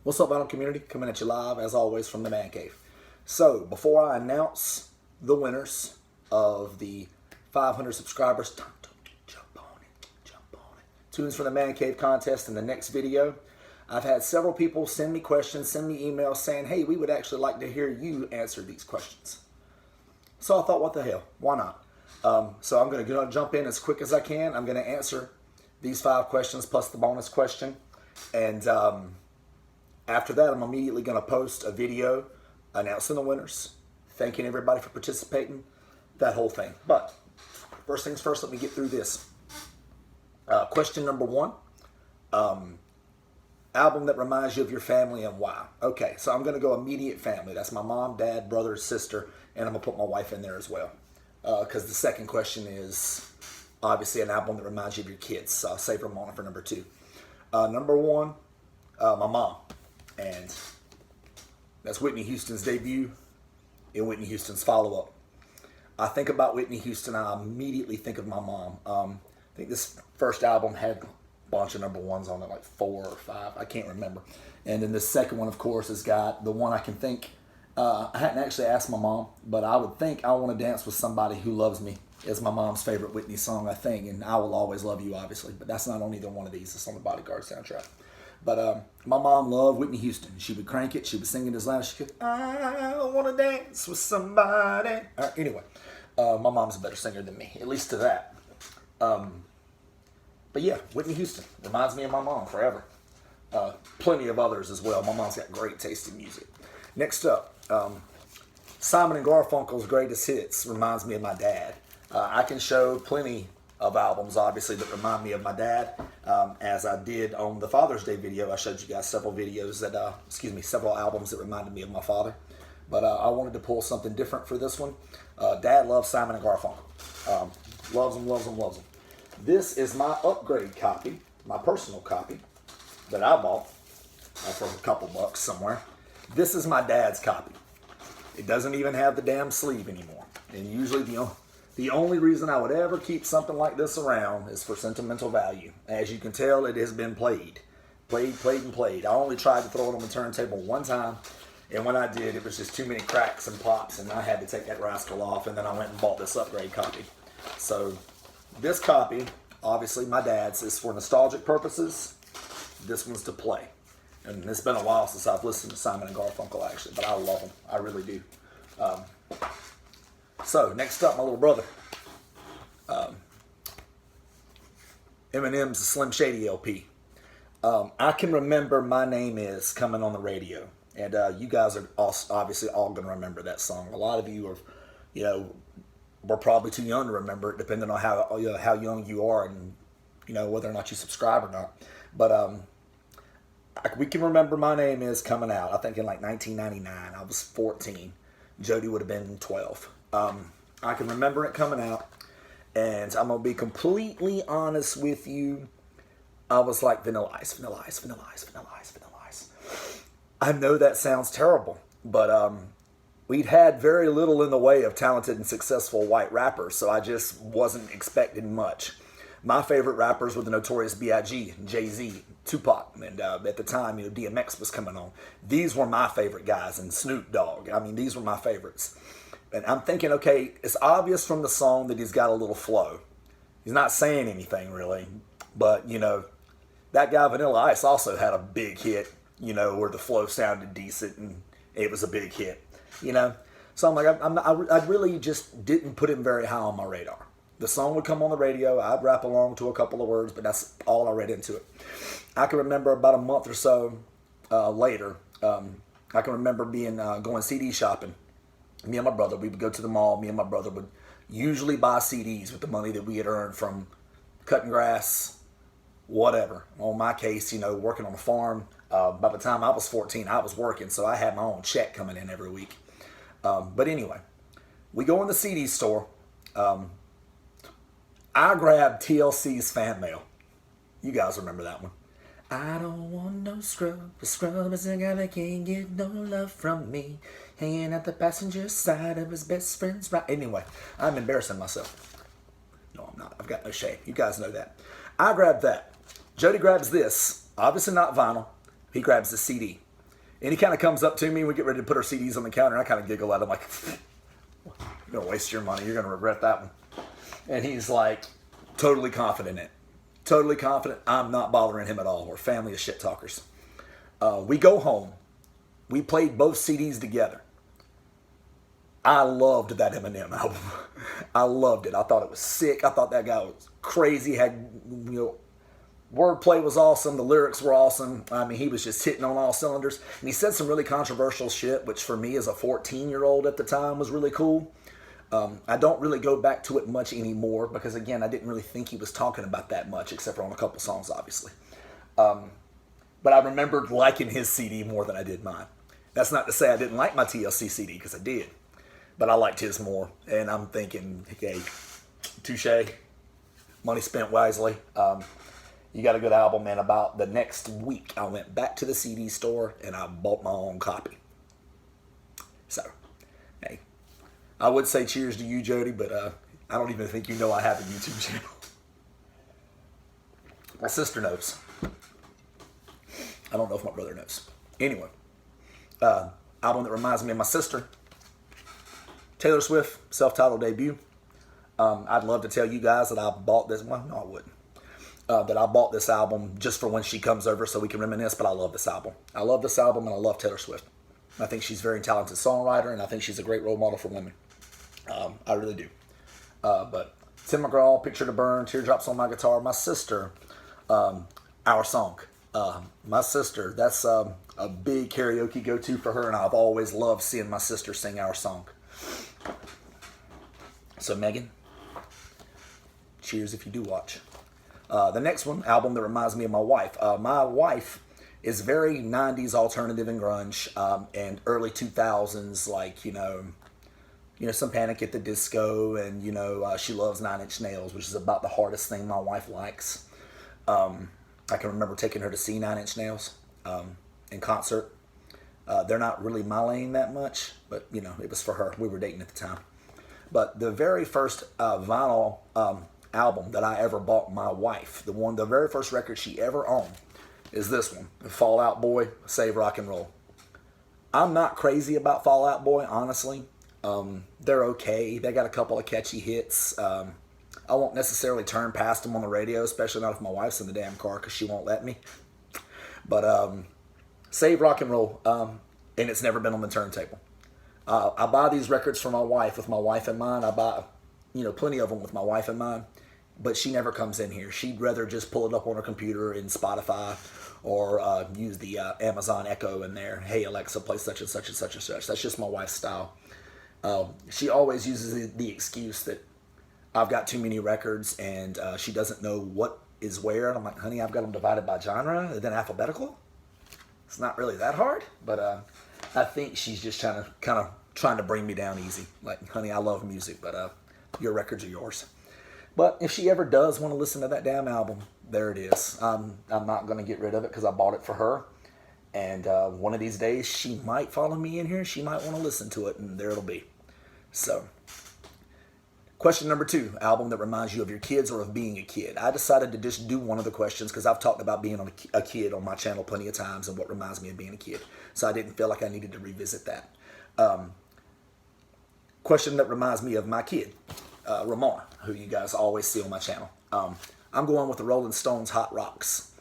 What's up, Vinyl community? Coming at you live, as always, from the Man Cave. So, before I announce the winners of the 500 subscribers, jump on it. Tunes from the Man Cave contest in the next video. I've had several people send me questions, send me emails saying, hey, we would actually like to hear you answer these questions. So I thought, what the hell? Why not? So I'm going to jump in as quick as I can. I'm going to answer these 5 questions plus the bonus question. And after that, I'm immediately going to post a video announcing the winners, thanking everybody for participating, that whole thing. But first things first, let me get through this. Question number 1. Album that reminds you of your family and why. Okay, so I'm going to go immediate family. That's my mom, dad, brother, sister, and I'm going to put my wife in there as well. Because the second question is obviously an album that reminds you of your kids. So I'll save Ramona for number 2. Number 1, my mom. And that's Whitney Houston's debut and Whitney Houston's follow-up. I think about Whitney Houston, I immediately think of my mom. I think this first album had a bunch of number 1s on it, like 4 or 5. I can't remember. And then the second one, of course, has got the one I can think. I hadn't actually asked my mom, but I would think I Want to Dance with Somebody Who Loves Me is my mom's favorite Whitney song, I think. And I Will Always Love You, obviously. But that's not on either one of these. It's on the Bodyguard soundtrack. But my mom loved Whitney Houston. She would crank it. She would sing it as loud as she could. I want to dance with somebody. Anyway, my mom's a better singer than me, at least to that. But yeah, Whitney Houston reminds me of my mom forever. Plenty of others as well. My mom's got great taste in music. Next up, Simon and Garfunkel's Greatest Hits reminds me of my dad. I can show plenty of albums, obviously, that remind me of my dad. As I did on the Father's Day video, I showed you guys several videos that, several albums that reminded me of my father. But I wanted to pull something different for this one. Dad loves Simon and Garfunkel. Loves them, loves them, loves them. This is my upgrade copy, my personal copy that I bought for a couple bucks somewhere. This is my dad's copy. It doesn't even have the damn sleeve anymore. And usually the only reason I would ever keep something like this around is for sentimental value. As you can tell, it has been played. Played. I only tried to throw it on the turntable one time, and when I did, it was just too many cracks and pops, and I had to take that rascal off, and then I went and bought this upgrade copy. So this copy, obviously my dad's, is for nostalgic purposes. This one's to play. And it's been a while since I've listened to Simon and Garfunkel, actually, but I love them. I really do. So, next up, my little brother. Eminem's Slim Shady LP. I can remember My Name Is coming on the radio. And you guys are obviously all going to remember that song. A lot of you are, were probably too young to remember it, depending on how young you are and, whether or not you subscribe or not. But we can remember My Name Is coming out, I think in like 1999. I was 14. Jody would have been 12. I can remember it coming out, and I'm going to be completely honest with you. I was like, Vanilla Ice. I know that sounds terrible, but we'd had very little in the way of talented and successful white rappers, so I just wasn't expecting much. My favorite rappers were the Notorious B.I.G., Jay-Z, Tupac, and at the time, DMX was coming on. These were my favorite guys, and Snoop Dogg. I mean, these were my favorites. And I'm thinking, okay, it's obvious from the song that he's got a little flow. He's not saying anything, really. But, that guy Vanilla Ice also had a big hit, where the flow sounded decent, and it was a big hit, So I'm like, I really just didn't put him very high on my radar. The song would come on the radio. I'd rap along to a couple of words, but that's all I read into it. I can remember about a month or so later, I can remember going CD shopping. Me and my brother, we would go to the mall. Me and my brother would usually buy CDs with the money that we had earned from cutting grass, whatever. On my case, working on a farm. By the time I was 14, I was working, so I had my own check coming in every week. But anyway, we go in the CD store. I grabbed TLC's Fan Mail. You guys remember that one. I don't want no scrub. The scrub is a guy that can't get no love from me. Hanging at the passenger side of his best friend's right. Anyway, I'm embarrassing myself. No, I'm not. I've got no shame. You guys know that. I grabbed that. Jody grabs this. Obviously not vinyl. He grabs the CD. And he kind of comes up to me. We get ready to put our CDs on the counter. And I kind of giggle at him like, you're going to waste your money. You're going to regret that one. And he's like, totally confident in it. Totally confident. I'm not bothering him at all. We're family of shit talkers. We go home. We played both CDs together. I loved that Eminem album. I loved it. I thought it was sick. I thought that guy was crazy. Had, wordplay was awesome. The lyrics were awesome. I mean, he was just hitting on all cylinders. And he said some really controversial shit, which for me as a 14-year-old at the time was really cool. I don't really go back to it much anymore because, again, I didn't really think he was talking about that much, except for on a couple songs, obviously. But I remembered liking his CD more than I did mine. That's not to say I didn't like my TLC CD, because I did. But I liked his more. And I'm thinking, hey, touche, money spent wisely. You got a good album, man. About the next week, I went back to the CD store and I bought my own copy. So, hey, I would say cheers to you, Jody, but I don't even think you know I have a YouTube channel. My sister knows. I don't know if my brother knows. Anyway, album that reminds me of my sister. Taylor Swift, self-titled debut. I'd love to tell you guys that I bought this. Well, no, I wouldn't. That I bought this album just for when she comes over so we can reminisce, but I love this album. I love this album and I love Taylor Swift. I think she's a very talented songwriter and I think she's a great role model for women. I really do. But Tim McGraw, Picture to Burn, Teardrops on My Guitar, my sister, Our Song. My sister, that's a big karaoke go-to for her, and I've always loved seeing my sister sing Our Song. So Megan, cheers if you do watch. The next one, album that reminds me of my wife. My wife is very 90s alternative and grunge, and early 2000s, like, you know, some Panic at the Disco, and, she loves Nine Inch Nails, which is about the hardest thing my wife likes. I can remember taking her to see Nine Inch Nails in concert. They're not really my lane that much, but, it was for her. We were dating at the time. But the very first vinyl album that I ever bought my wife, the very first record she ever owned, is this one, Fall Out Boy, Save Rock and Roll. I'm not crazy about Fall Out Boy, honestly. They're okay. They got a couple of catchy hits. I won't necessarily turn past them on the radio, especially not if my wife's in the damn car, because she won't let me. But Save Rock and Roll, and it's never been on the turntable. I buy these records for my wife, with my wife in mind. I buy, plenty of them with my wife in mind. But she never comes in here. She'd rather just pull it up on her computer in Spotify or use the Amazon Echo in there. Hey, Alexa, play such and such and such and such. That's just my wife's style. She always uses the excuse that I've got too many records and she doesn't know what is where. And I'm like, honey, I've got them divided by genre and then alphabetical. It's not really that hard, but I think she's just kind of trying to bring me down easy. Like, honey, I love music, but your records are yours. But if she ever does want to listen to that damn album, there it is. I'm not going to get rid of it because I bought it for her. And one of these days, she might follow me in here. She might want to listen to it, and there it'll be. So, question number 2, album that reminds you of your kids or of being a kid. I decided to just do one of the questions because I've talked about being a kid on my channel plenty of times and what reminds me of being a kid. So I didn't feel like I needed to revisit that. Question that reminds me of my kid, Ramona, who you guys always see on my channel. I'm going with the Rolling Stones' Hot Rocks.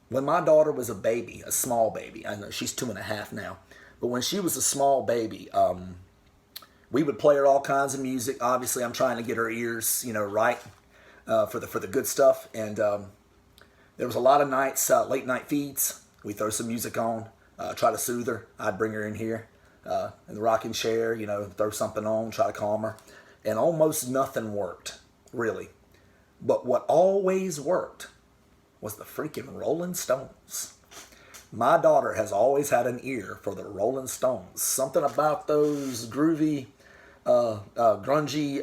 When my daughter was a baby, a small baby, I know she's 2.5 now, but when she was a small baby, we would play her all kinds of music. Obviously, I'm trying to get her ears, right for the good stuff. And there was a lot of nights, late night feeds. We throw some music on, try to soothe her. I'd bring her in here in the rocking chair, throw something on, try to calm her. And almost nothing worked, really. But what always worked was the freaking Rolling Stones. My daughter has always had an ear for the Rolling Stones. Something about those groovy, grungy,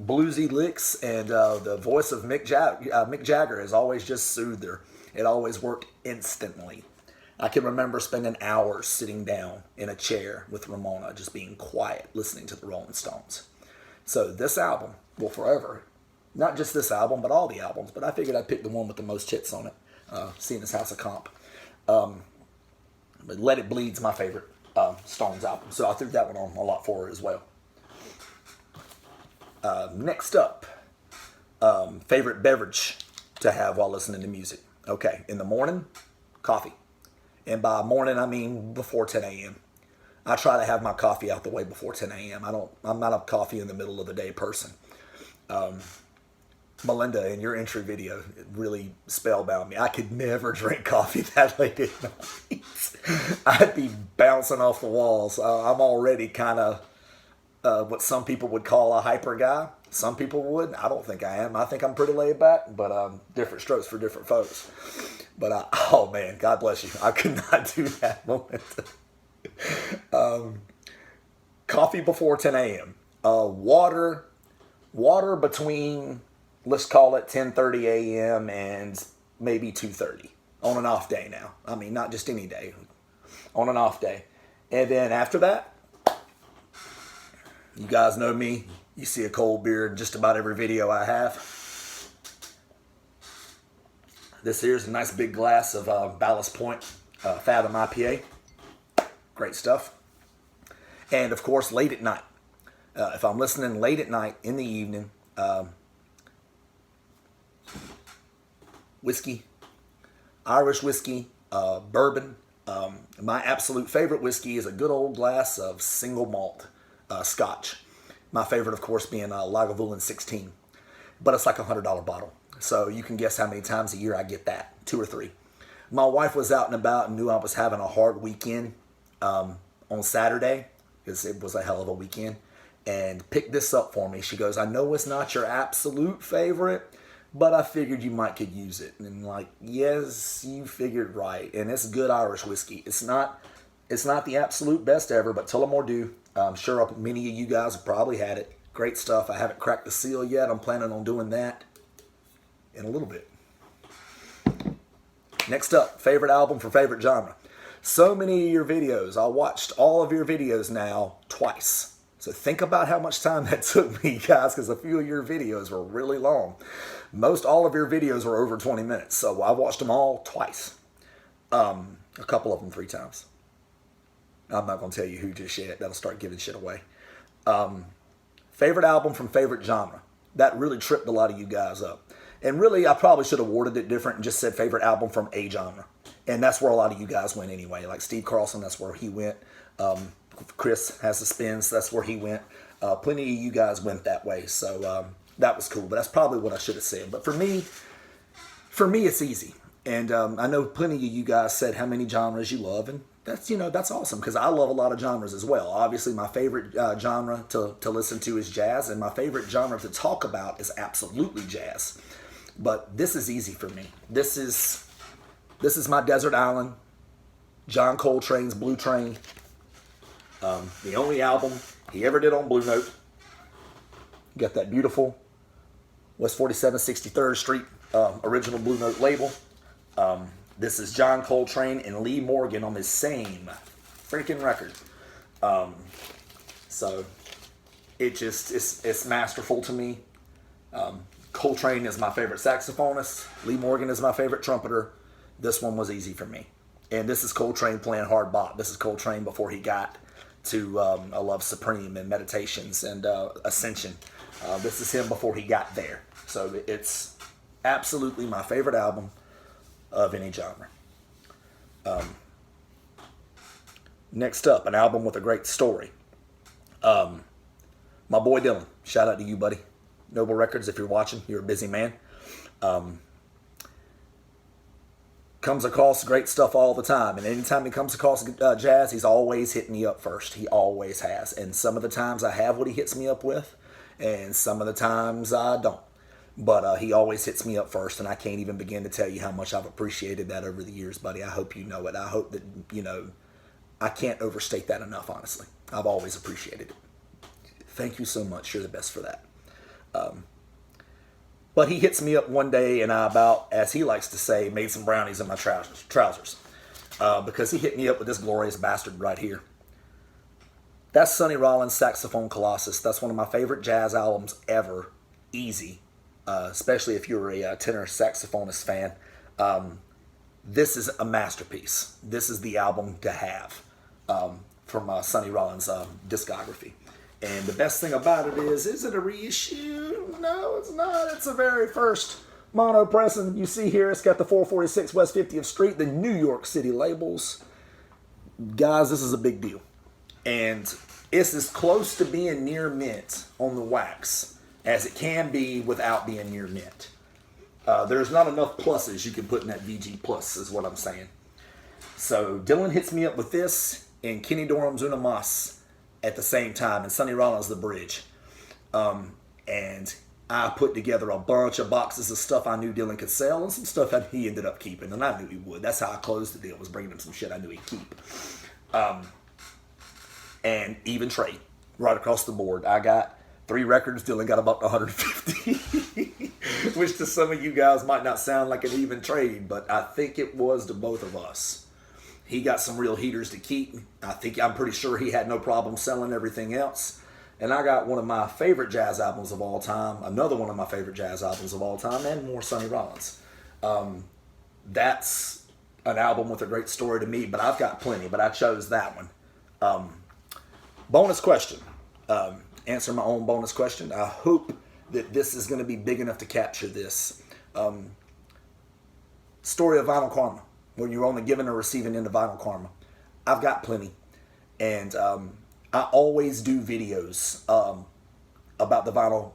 bluesy licks and the voice of Mick Jagger has always just soothed her. It always worked instantly. I can remember spending hours sitting down in a chair with Ramona, just being quiet, listening to the Rolling Stones. So this album will forever, not just this album, but all the albums, but I figured I'd pick the one with the most hits on it, seeing as House of Comp. Let It Bleed's my favorite Stones album, so I threw that one on a lot for her as well. Next up, favorite beverage to have while listening to music. Okay, in the morning, coffee. And by morning, I mean before 10 a.m. I try to have my coffee out the way before 10 a.m. I'm not a coffee in the middle of the day person. Melinda, in your entry video, it really spellbound me. I could never drink coffee that late at night. I'd be bouncing off the walls. I'm already kind of what some people would call a hyper guy. Some people would. I don't think I am. I think I'm pretty laid back, but different strokes for different folks. But oh man, God bless you. I could not do that, Melinda. Coffee before 10 a.m. Water between, let's call it 10:30 a.m. and maybe 2:30 on an off day now. I mean, not just any day, on an off day. And then after that, you guys know me. You see a cold beer in just about every video I have. This here's a nice big glass of Ballast Point Fathom IPA. Great stuff. And of course, late at night. If I'm listening late at night in the evening, whiskey, Irish whiskey, bourbon. My absolute favorite whiskey is a good old glass of single malt Scotch. My favorite, of course, being Lagavulin 16. But it's like a $100 bottle. So you can guess how many times a year I get that. 2 or 3. My wife was out and about and knew I was having a hard weekend on Saturday, because it was a hell of a weekend, and picked this up for me. She goes, I know it's not your absolute favorite, but I figured you might could use it. And I'm like, yes, you figured right. And it's good Irish whiskey. It's not the absolute best ever, but Tullamore Dew. I'm sure many of you guys have probably had it. Great stuff. I haven't cracked the seal yet. I'm planning on doing that in a little bit. Next up, favorite album for favorite genre. So many of your videos, I watched all of your videos now twice. So think about how much time that took me, guys, because a few of your videos were really long. Most all of your videos were over 20 minutes, so I watched them all twice. A couple of them 3 times. I'm not going to tell you who just yet. That'll start giving shit away. Favorite album from favorite genre. That really tripped a lot of you guys up. And really, I probably should have worded it different and just said favorite album from a genre. And that's where a lot of you guys went anyway. Like Steve Carlson, that's where he went. Chris has the Spins, that's where he went. Plenty of you guys went that way. So that was cool. But that's probably what I should have said. But for me, it's easy. And I know plenty of you guys said how many genres you love. And that's awesome, because I love a lot of genres as well. Obviously, my favorite genre to listen to is jazz. And my favorite genre to talk about is absolutely jazz. But this is easy for me. This is my desert island, John Coltrane's Blue Train. The only album he ever did on Blue Note. Got that beautiful West 47th 63rd Street original Blue Note label. This is John Coltrane and Lee Morgan on the same freaking record. So it's masterful to me. Coltrane is my favorite saxophonist. Lee Morgan is my favorite trumpeter. This one was easy for me. And this is Coltrane playing hard bop. This is Coltrane before he got to A Love Supreme and Meditations and Ascension. This is him before he got there. So it's absolutely my favorite album of any genre. Next up, an album with a great story. My boy Dylan. Shout out to you, buddy. Noble Records, if you're watching, you're a busy man. Comes across great stuff all the time. And anytime he comes across jazz, he's always hitting me up first. He always has. And some of the times I have what he hits me up with, and some of the times I don't. But he always hits me up first, and I can't even begin to tell you how much I've appreciated that over the years, buddy. I hope you know it. I hope that, I can't overstate that enough, honestly. I've always appreciated it. Thank you so much. You're the best for that. But he hits me up one day, and I about, as he likes to say, made some brownies in my trousers. Because he hit me up with this glorious bastard right here. That's Sonny Rollins' Saxophone Colossus. That's one of my favorite jazz albums ever. Easy. Especially if you're a tenor saxophonist fan. this is a masterpiece. This is the album to have from Sonny Rollins' discography. And the best thing about it is it a reissue? No, it's not. It's the very first mono pressing. You see here, it's got the 446 West 50th Street, the New York City labels. Guys, this is a big deal. And it's as close to being near mint on the wax as it can be without being near mint. There's not enough pluses you can put in that VG Plus, is what I'm saying. So Dylan hits me up with this and Kenny Dorham's Una Mas at the same time, and Sonny Rollins' The Bridge. And I put together a bunch of boxes of stuff I knew Dylan could sell and some stuff that he ended up keeping, and I knew he would. That's how I closed the deal, was bringing him some shit I knew he'd keep. And even trade, right across the board. I got 3 records, Dylan got about 150, which to some of you guys might not sound like an even trade, but I think it was to both of us. He got some real heaters to keep. I'm pretty sure he had no problem selling everything else. And I got one of my favorite jazz albums of all time, another one of my favorite jazz albums of all time, and more Sonny Rollins. That's an album with a great story to me, but I've got plenty, but I chose that one. Bonus question. Answer my own bonus question. I hope that this is going to be big enough to capture this. Story of Vinyl Karma, when you're on the giving or receiving end of Vinyl Karma. I've got plenty. And I always do videos about the vinyl,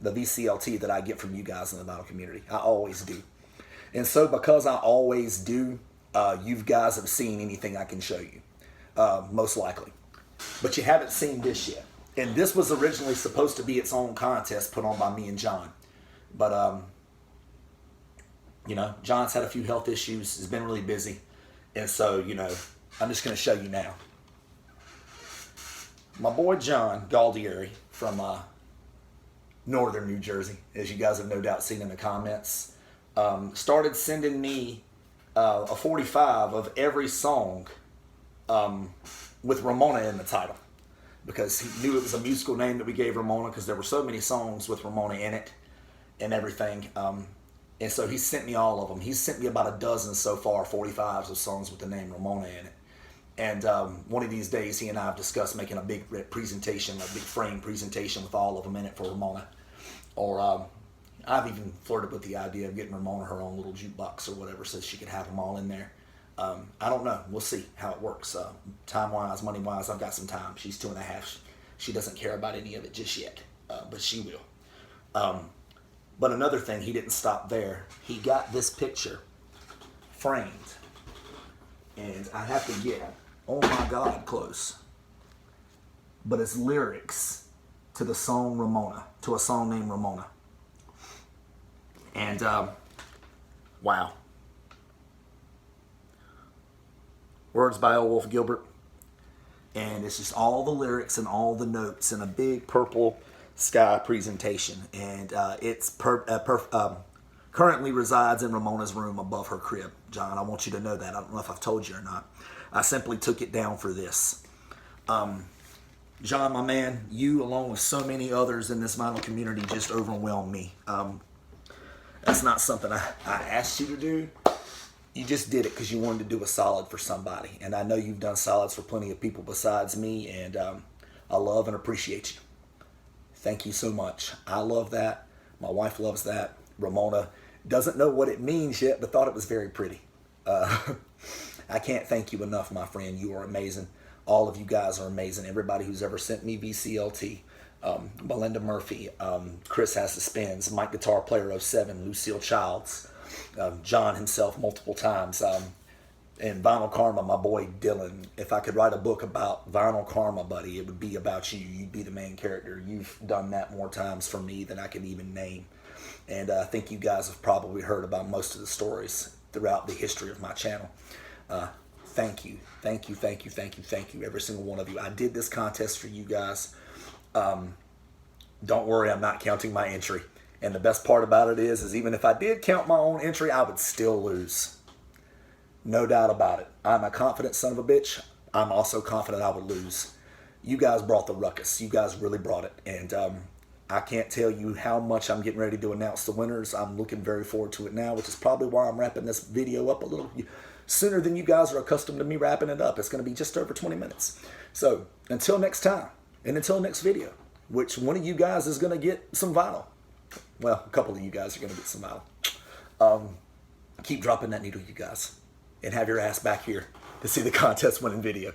the VCLT that I get from you guys in the vinyl community. I always do. And so because I always do, you guys have seen anything I can show you, most likely. But you haven't seen this yet. And this was originally supposed to be its own contest put on by me and John. But, John's had a few health issues. He's been really busy. And so, I'm just going to show you now. My boy John Galdieri from northern New Jersey, as you guys have no doubt seen in the comments, started sending me a 45 of every song with Ramona in the title, because he knew it was a musical name that we gave Ramona, because there were so many songs with Ramona in it and everything. And so he sent me all of them. He's sent me about a dozen so far, 45s of songs with the name Ramona in it. And one of these days, he and I have discussed making a big presentation, a big frame presentation with all of them in it for Ramona. Or I've even flirted with the idea of getting Ramona her own little jukebox or whatever, so she could have them all in there. I don't know. We'll see how it works. Time-wise, money-wise, I've got some time. She's 2.5. She doesn't care about any of it just yet, but she will. But another thing, he didn't stop there. He got this picture framed. And I have to get, oh my God, close. But it's lyrics to the song Ramona, to a song named Ramona. And, wow. Words by L. Wolf Gilbert. And it's just all the lyrics and all the notes in a big purple sky presentation. And it's currently resides in Ramona's room above her crib. John, I want you to know that. I don't know if I've told you or not. I simply took it down for this. John, my man, you, along with so many others in this vinyl community, just overwhelmed me. That's not something I asked you to do. You just did it because you wanted to do a solid for somebody. And I know you've done solids for plenty of people besides me, and I love and appreciate you. Thank you so much. I love that. My wife loves that. Ramona doesn't know what it means yet, but thought it was very pretty. I can't thank you enough, my friend. You are amazing. All of you guys are amazing. Everybody who's ever sent me VCLT, Melinda Murphy, Chris Has the Spins, Mike Guitar Player 07, Lucille Childs, John himself multiple times, and Vinyl Karma, my boy Dylan. If I could write a book about Vinyl Karma, buddy, it would be about you. You'd be the main character. You've done that more times for me than I can even name. And I think you guys have probably heard about most of the stories throughout the history of my channel. Thank you. Thank you, thank you, thank you, thank you, every single one of you. I did this contest for you guys. Don't worry, I'm not counting my entry. And the best part about it is even if I did count my own entry, I would still lose. No doubt about it. I'm a confident son of a bitch. I'm also confident I would lose. You guys brought the ruckus. You guys really brought it. And I can't tell you how much I'm getting ready to announce the winners. I'm looking very forward to it now, which is probably why I'm wrapping this video up a little sooner than you guys are accustomed to me wrapping it up. It's going to be just over 20 minutes. So until next time, and until next video, which one of you guys is going to get some vinyl. Well, a couple of you guys are going to get some vinyl. Keep dropping that needle, you guys, and have your ass back here to see the contest winning video.